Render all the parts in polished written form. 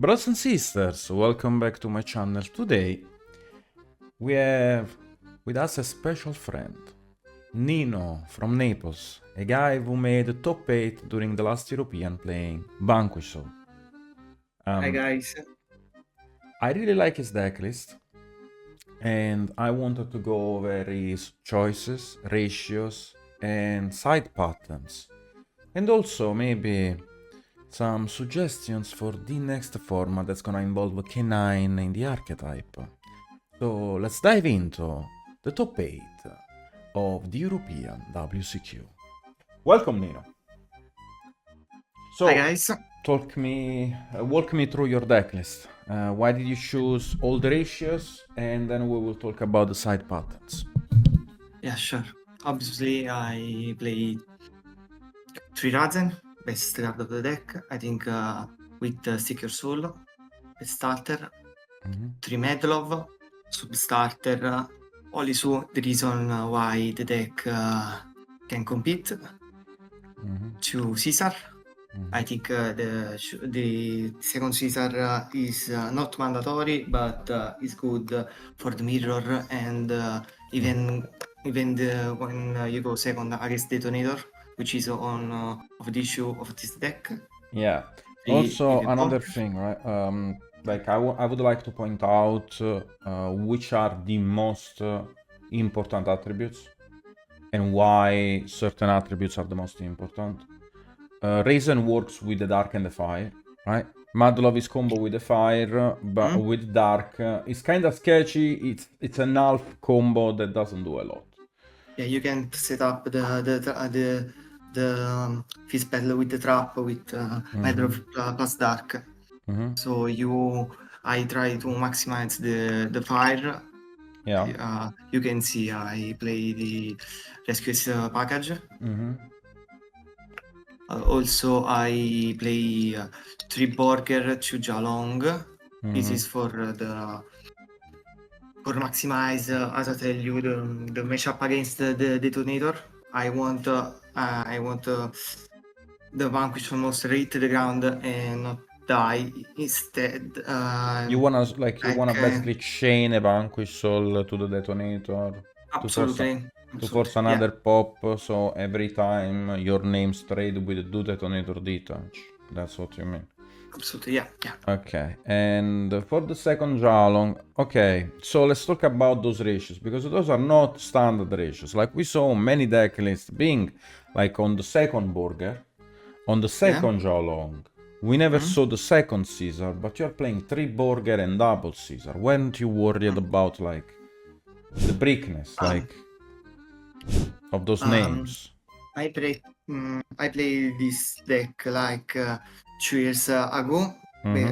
Brothers and sisters, welcome back to my channel. Today we have with us a special friend, Nino from Naples, a guy who made the top 8 during the last European playing Vanquish Soul. Hi guys. I really like his decklist, and I wanted to go over his choices, ratios, and side patterns, and also maybe some suggestions for the next format that's gonna involve a K9 in the archetype. So let's dive into the top 8 of the European WCQ. Welcome, Nino. So, Hi guys. walk me through your decklist. Why did you choose all the ratios? And then we will talk about the side patterns. Yeah, sure. Obviously, I play 3 Razen, best card of the deck. I think with Seek Your Soul, a starter, 3 Medlov, sub-starter, only so the reason why the deck can compete. 2 Caesar. I think the second Caesar is not mandatory, but is good for the mirror and even when you go second against Detonator, which is on of the issue of this deck. Yeah. Three Also, even another more. thing, right? Like I would like to point out which are the most important attributes and why certain attributes are the most important. Raisin works with the dark and the fire, right? Madlov is combo with the fire, but with dark, it's kind of sketchy. It's an half combo that doesn't do a lot. Yeah, you can set up the fizz spell with the trap with Medlov plus dark. So I try to maximize the fire. Yeah. You can see I play the Rescues package. Also, I play 3 Burger, 2 Jalong. This is for maximize, as I tell you, the matchup against the Detonator. I want the Vanquish almost right to the ground and not die instead. You wanna basically chain a Vanquish Soul to the Detonator Absolutely. to force another pop, so every time your name's trade with do Detonator detach. That's what you mean. Absolutely, yeah. Okay, and for the second Jalong, okay, so let's talk about those ratios, because those are not standard ratios. Like we saw many deck lists being like on the second Burger, on the second Jalong. We never saw the second Caesar, but you're playing 3 Burger and double Caesar. Weren't you worried about like the brickness, like of those names? I play this deck like 2 years ago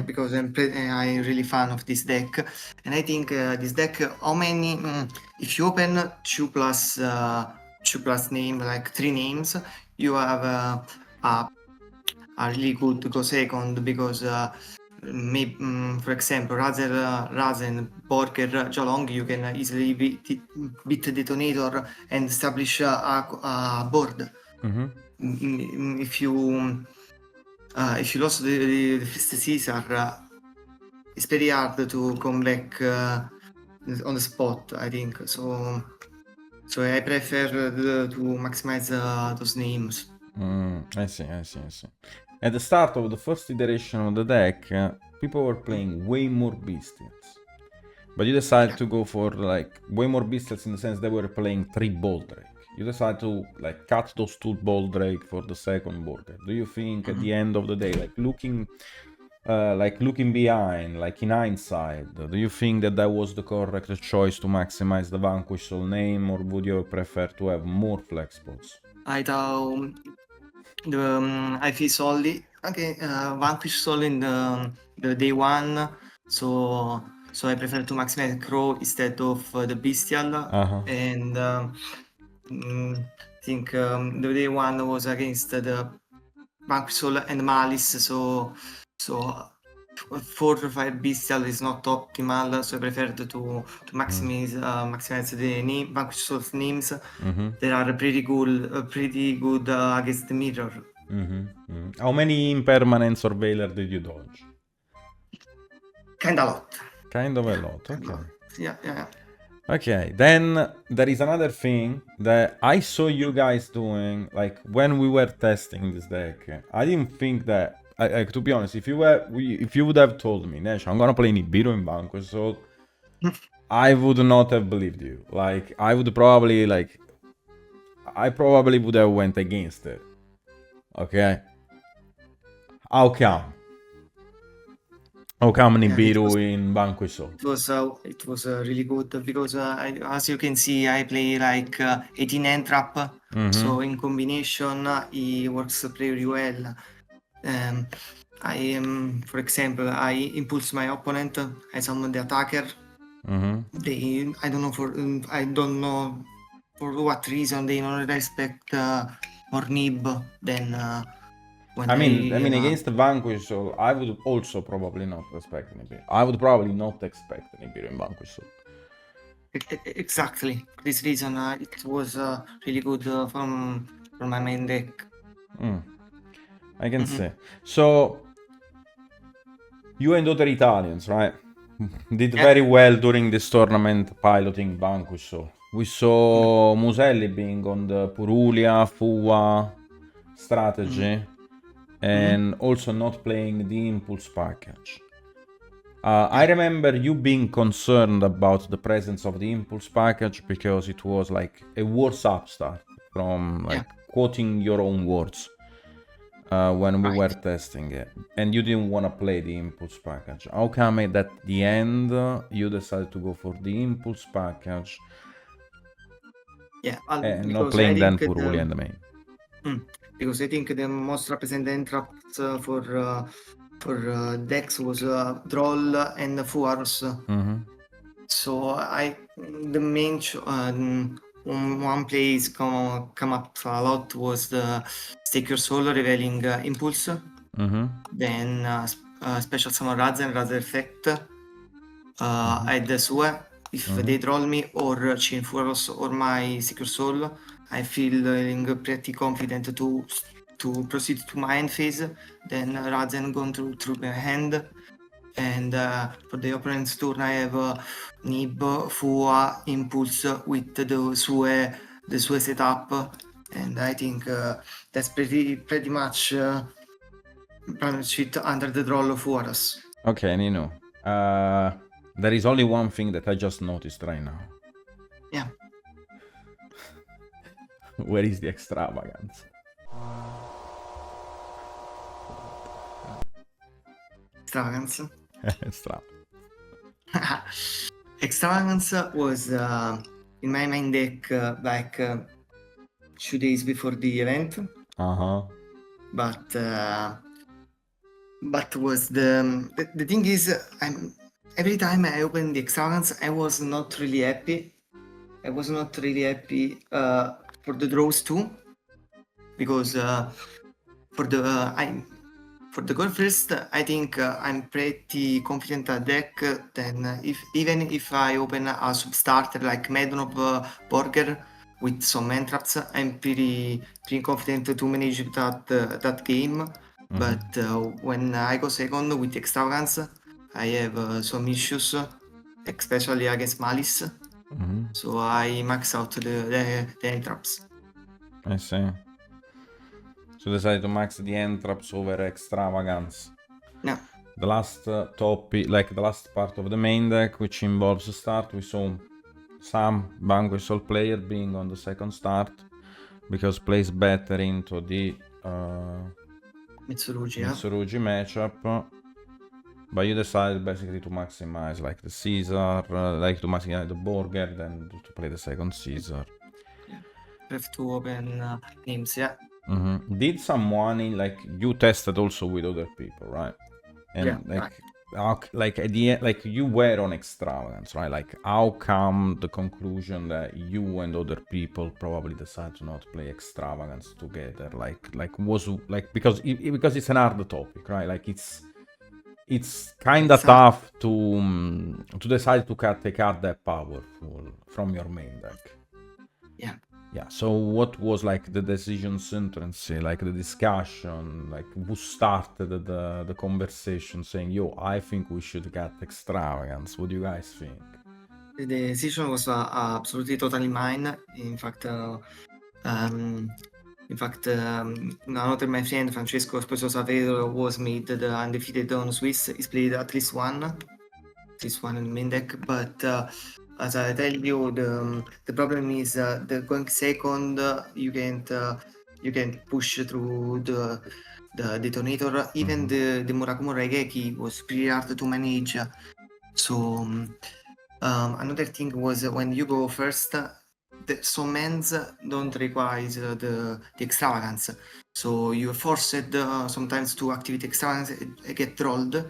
because I'm really fan of this deck, and I think this deck. How many? If you open 2 plus name, like 3 names, you have a really good go second because. Maybe, for example, Razen, Borger, Jolong, you can easily beat Detonator and establish a board. If you lost the first Caesar, it's very hard to come back on the spot, I think. So I prefer to maximize those names. I see. At the start of the first iteration of the deck, people were playing way more bestials. But you decided to go for like way more bestials in the sense they were playing 3 Boldrake. You decided to like cut those 2 Boldrake for the second Burger. Do you think at the end of the day, like looking behind, like in hindsight, do you think that was the correct choice to maximize the Vanquish Soul name, or would you prefer to have more flex spots? I thought I feel solely Vanquish Soul in the day one, so I prefer to maximize Crow instead of the Bestial, and I think the day one was against the Vanquish Soul and Malice, so 4 or 5 Bestial is not optimal, so I preferred to maximize the name, Vanquish Soul's names. They are pretty good against the mirror. How many impermanent surveiller did you dodge? Kind of a lot. Kind of a lot, okay. Yeah. Okay, then there is another thing that I saw you guys doing, like when we were testing this deck. I didn't think that, like, to be honest, if you would have told me, Nash, I'm gonna play Nibiru in Vanquish Soul, I would not have believed you. Like, I probably would have went against it. Okay, how come? How come Nibiru in Vanquish Soul? It was really good because as you can see, I play like 18 end trap. So in combination, it works pretty well. For example, I impulse my opponent. I summon the attacker. I don't know for what reason they don't respect more nib than when I mean, against Vanquish Soul, I would also probably not expect Nibiru. I would probably not expect Nibiru in Vanquish Soul. Exactly. For this reason, it was really good from my main deck. I can say. So, you and other Italians, right? Did very well during this tournament piloting Vanquish Soul. We saw Muselli being on the Purulia, Fua strategy, and also not playing the Impulse package. I remember you being concerned about the presence of the Impulse package because it was like a worse upstart from quoting your own words when we were testing it, and you didn't want to play the Impulse package. How come at the end you decided to go for the Impulse package? And not playing then Purulia in the main. Because I think the most represented traps for decks was Droll and Fuarus. So the main one place come up a lot was the Stake Your Soul revealing Impulse. Then Special Summon Razen, Razen Effect. Add the Sue if they troll me, or Chain Furos or my Secure Soul. I feeling pretty confident to proceed to my end phase. Then Razen gone through my hand. And for the opponent's turn, I have Nib, Fua, Impulse with the Sue setup. And I think that's pretty much shit under the draw of Fuarus. Okay, Nino. There is only one thing that I just noticed right now. Yeah. Where is the extravagance? Extravagance? Extravagance. Extravagance was in my main deck like 2 days before the event. But was the thing is, every time I opened the Extravagance, I was not really happy. I was not really happy for the draws too, because for the goal first, I think I'm pretty confident at deck. Then even if I open a substarter like Medonov Borger with some man traps, I'm pretty confident to manage that game. But when I go second with Extravagance, I have some issues, especially against Malice. So I max out the end traps. I see. So decided to max the end traps over Extravagance. Yeah. The last topic, like the last part of the main deck, which involves start, we saw some Vanquish Soul player being on the second start because plays better into the Mitsurugi matchup. But you decided basically to maximize like the Caesar, like to maximize the Borger, then to play the second Caesar. Yeah. Have to open names, yeah. Did someone like you tested also with other people, right? And like at the end, like you were on Extravagance, right? Like how come the conclusion that you and other people probably decided to not play Extravagance together? Like was like because it's an hard topic, right? Like it's kind of tough to decide to take out that powerful from your main deck. Yeah. Yeah, so what was like the decision sentence, like the discussion, like who started the conversation saying, yo, I think we should get extravagance. What do you guys think? The decision was absolutely totally mine. Another my friend Francesco Sposo Saverio was made the undefeated on Swiss. He's played at least one in the main deck, but as I tell you, the problem is the going second. You can't push through the detonator. Even the Murakumo Raigeki was pretty hard to manage. So another thing was when you go first, some ends don't require the extravagance. So you're forced sometimes to activate extravagance and get trolled.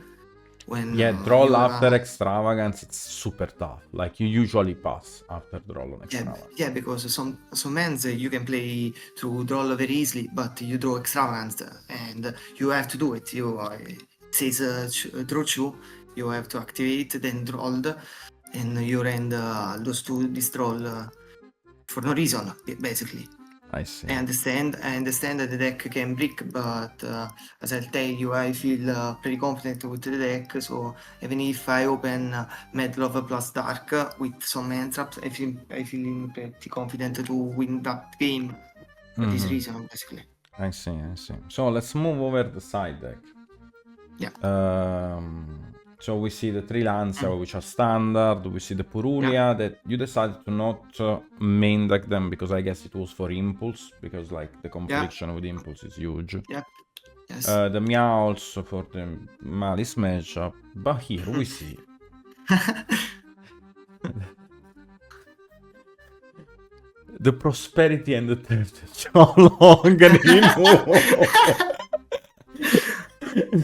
When Yeah, draw you're after extravagance, it's super tough. Like you usually pass after draw on extravagance. yeah, because some ends you can play through draw very easily, but you draw extravagance and you have to do it. It says draw 2, you have to activate, then draw, and you end those two this troll for no reason, basically. I see. I understand that the deck can brick, but as I tell you, I feel pretty confident with the deck. So even if I open Medlove plus Dark with some hand traps, I feel pretty confident to win that game for this reason, basically. I see. So let's move over the side deck. Yeah. So we see the three Lancer, which are standard. We see the Purulia that you decided to not main deck them because I guess it was for Impulse, because like the confliction with Impulse is huge. Yeah. Yes. The Meowls for the Malice matchup. But here we see the Prosperity and the third Chalong Nino.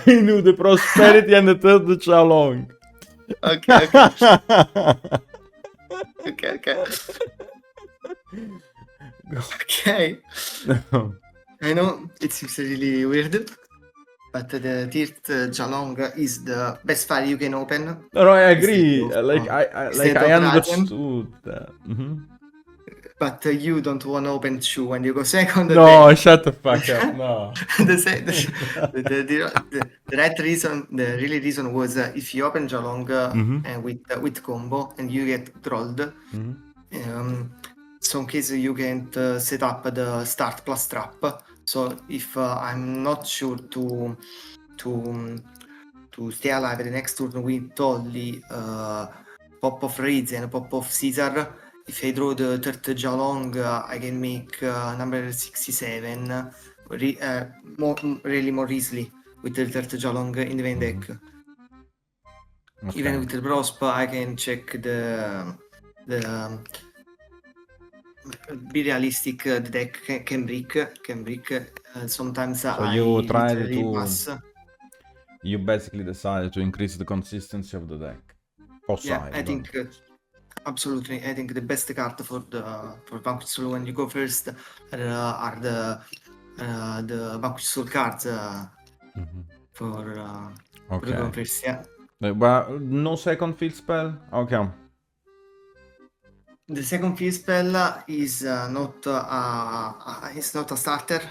Nino, the Prosperity and the third Chalong. Okay. Okay. I know it seems really weird, but the third Jalong is the best file you can open. No, I agree. I understood that. But you don't want to open 2 when you go second. No, shut the fuck up. No. The right reason, the really reason was if you open Jalong with combo and you get trolled, some cases you can't set up the start plus trap. So if I'm not sure to stay alive the next turn with only pop of Raids and pop of Caesar, if I draw the third Jalong, I can make number 67 really more easily with the third Jalong in the main deck. Okay. Even with the Brosp, I can check the be realistic. The deck can brick. Sometimes so you tried to pass. You basically decided to increase the consistency of the deck. Yeah, I think absolutely. I think the best card for Vanquish Soul when you go first are the Vanquish Soul cards for going first. Yeah. But no second field spell. Okay. The second field spell is not it's not a starter.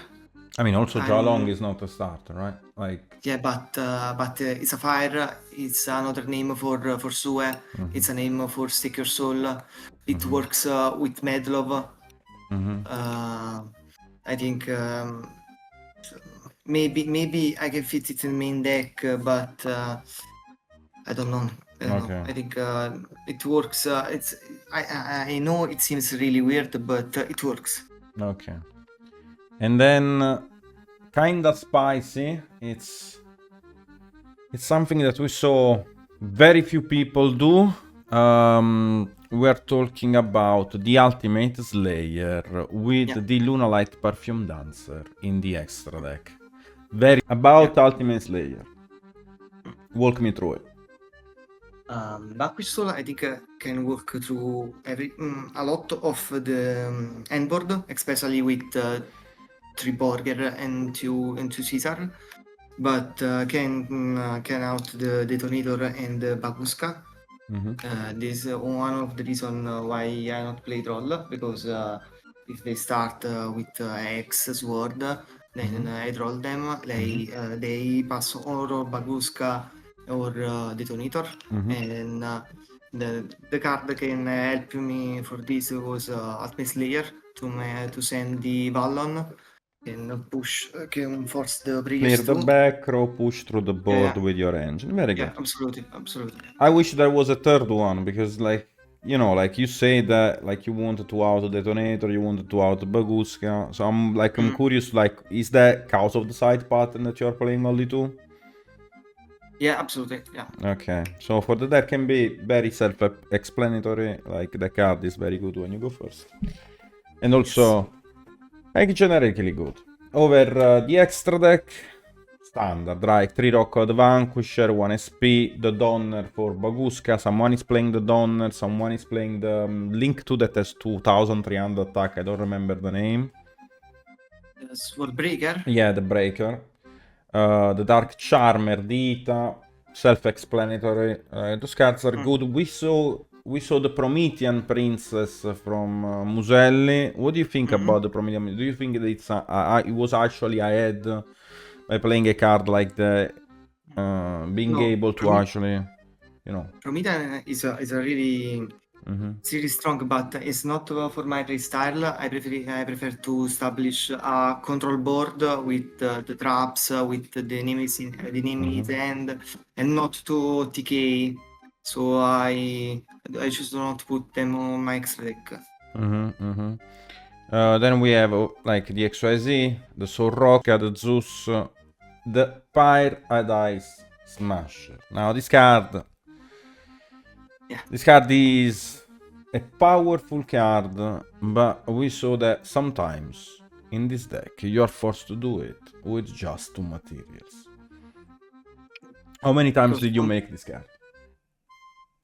I mean, also Jalong is not a starter, right? Like yeah, but it's a fire. It's another name for Sue. It's a name for Stake Your Soul. It works with Medlove. I think maybe I can fit it in the main deck, but I don't know. I think it works. I know it seems really weird, but it works. Okay. And then kinda spicy. It's something that we saw very few people do. We're talking about the Ultimate Slayer with the Lunalight Perfume Dancer in the extra deck. Ultimate Slayer. Walk me through it. Vanquish Soul, I think, can work through a lot of the end board, especially with 3 Borger and 2 Caesar, but can out the Detonator and the Babushka. This is one of the reasons why I not play Troll, because if they start with X sword, then I roll them. They pass or Baguska or Detonator, and the card that can help me for this was Ultimate Slayer to send the Ballon and push, can force the Clear Breakers the too. back row, push through the board Yeah. with your engine. Very good. Yeah, absolutely, absolutely. I wish there was a third one, because like, you know, like you say that like you wanted to auto detonator, you wanted to auto Baguska. So I'm curious, like, is that cause of the side pattern that you're playing only two? Yeah, absolutely. Yeah. Okay, so for that can be very self-explanatory. Like the card is very good when you go first, and also like generically good. Over the extra deck, standard, right? 3 rock the Vanquisher, 1 SP, the Donner for Baguska. Someone is playing the Donner, someone is playing the Link 2 that has 2300 attack. I don't remember the name. Sword Breaker? Yeah, the Breaker. The Dark Charmer, Dita, self-explanatory. Those cards are good. We saw the Promethean Princess from Muselli. What do you think about the Promethean? Do you think that it was actually ahead by playing a card like the being able to actually, you know? Promethean is a really really strong, but it's not for my playstyle. I prefer to establish a control board with the traps, with the enemies in the enemies and not to TK. So I choose to not put them on my extra deck. Then we have like the XYZ, the Sorroca, the Zeus, the Pyre and Ice Smasher. Now this card is a powerful card, but we saw that sometimes in this deck you're forced to do it with just 2 materials. How many times did you make this card?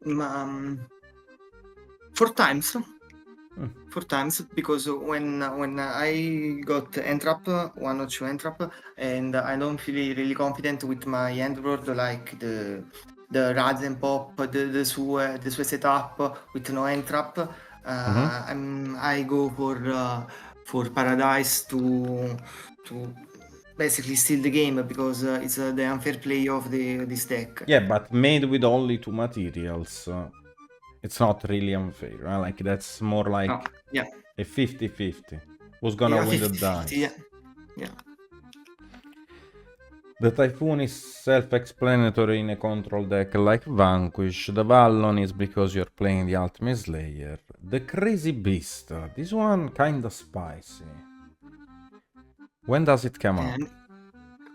4 times. 4 times, because when I got Entrap, 1 or 2 Entrap, and I don't feel really confident with my endboard, like the Rads and Pop, the sue setup with no Entrap. I go for Paradise to basically steal the game, because it's the unfair play of this deck. Yeah, but made with only 2 materials. It's not really unfair, right? Like that's more like a 50-50. Who's gonna win the dice? Yeah. The Typhoon is self-explanatory in a control deck like Vanquish. The Vallon is because you're playing the Ultimate Slayer. The Crazy Beast. This one kinda spicy. When does it come out?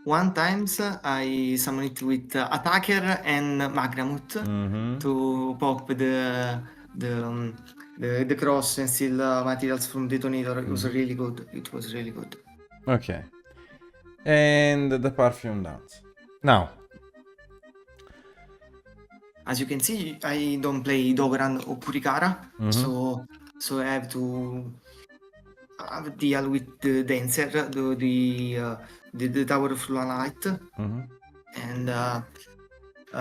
One times I summon it with Attacker and Magnamut to pop the cross and steal materials from Detonator. It was really good. It was really good. Okay. And the Perfume Dance. Now, as you can see, I don't play Dogoran or Purikara, so I have to deal with the Dancer, the Tower of Luanite, and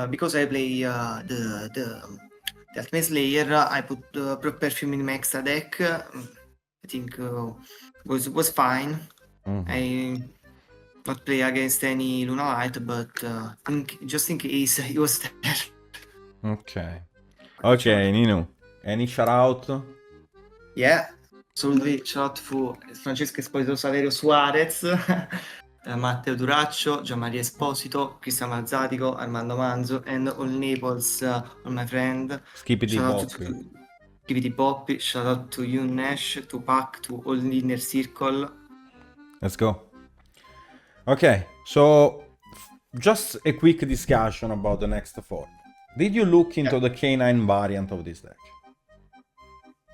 because I play the Ultimate Slayer, I put Perfume in my extra deck. I think was fine. I not play against any Lunalite, but just in case he was there. Okay, Nino. Any shout out? Yeah, absolutely. Shout out for Francesco Esposito, Saverio Suarez, Matteo Duraccio, Gianmaria Esposito, Cristian Mazzatico, Armando Manzo, and all Naples, all my friend. Skippity Poppy. Shout out to you, Nash, to Pac, to all the inner circle. Let's go. Okay, so just a quick discussion about the next 4. Did you look into the K9 variant of this deck?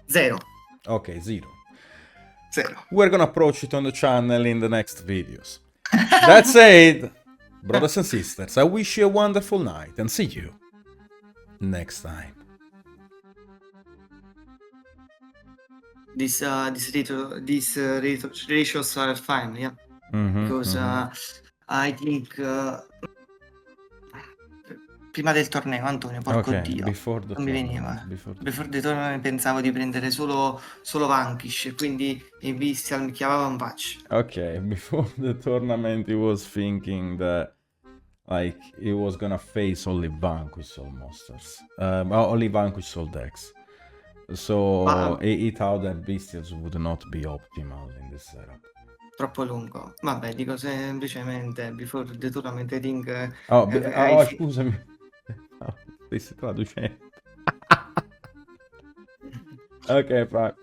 0. Okay, 0. 0. We're gonna approach it on the channel in the next videos. That said, brothers and sisters, I wish you a wonderful night and see you next time. These ratios are fine, yeah. Because I think prima del torneo, Antonio, porco Ok, Dio. before the Non mi tournament. veniva. Before the Before the tournament pensavo di prendere solo Vanquish, e quindi i Bestial mi chiamavano Patch. Okay, before the tournament, he was thinking that like he was gonna face only Vanquish Soul monsters, only Vanquish Soul decks. So Ma he thought that Bestials would not be optimal in this setup. troppo lungo. Vabbè, dico semplicemente before the tournament I think Oh, I scusami. Oh, stessi traducendo. Ok, fine.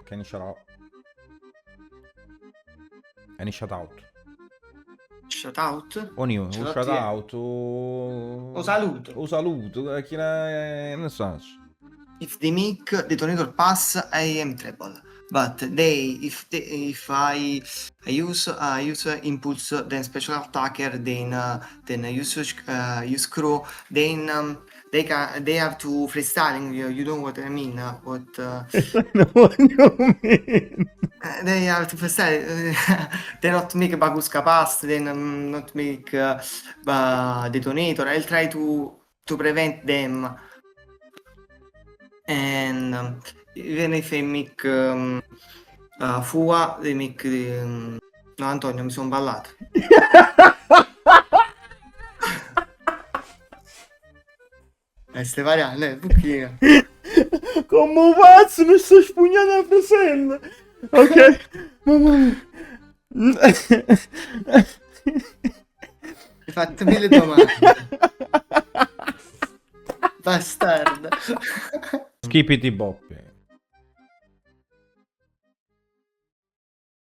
Can you shut up? Can you shut out? shut out. O io, Ce o l'ho shut te. out, O saluto. o saluto, chi ne sa? If they make detonator pass, I am treble. But if I use impulse, then special attacker, then use crew, then they have to freestyling. You know what I mean? No, what you mean? They have to freestyle. They not make Baguska pass. Then not make detonator. I'll try to prevent them. And even if I make FUA, they make no, Antonio, mi sono ballato. Stai variando, un pochino. Come un pazzo mi sto spugnando la presella. Ok, mamma mia. Hai fatto 1000 domande. Bastardo. Skipiti Boppi.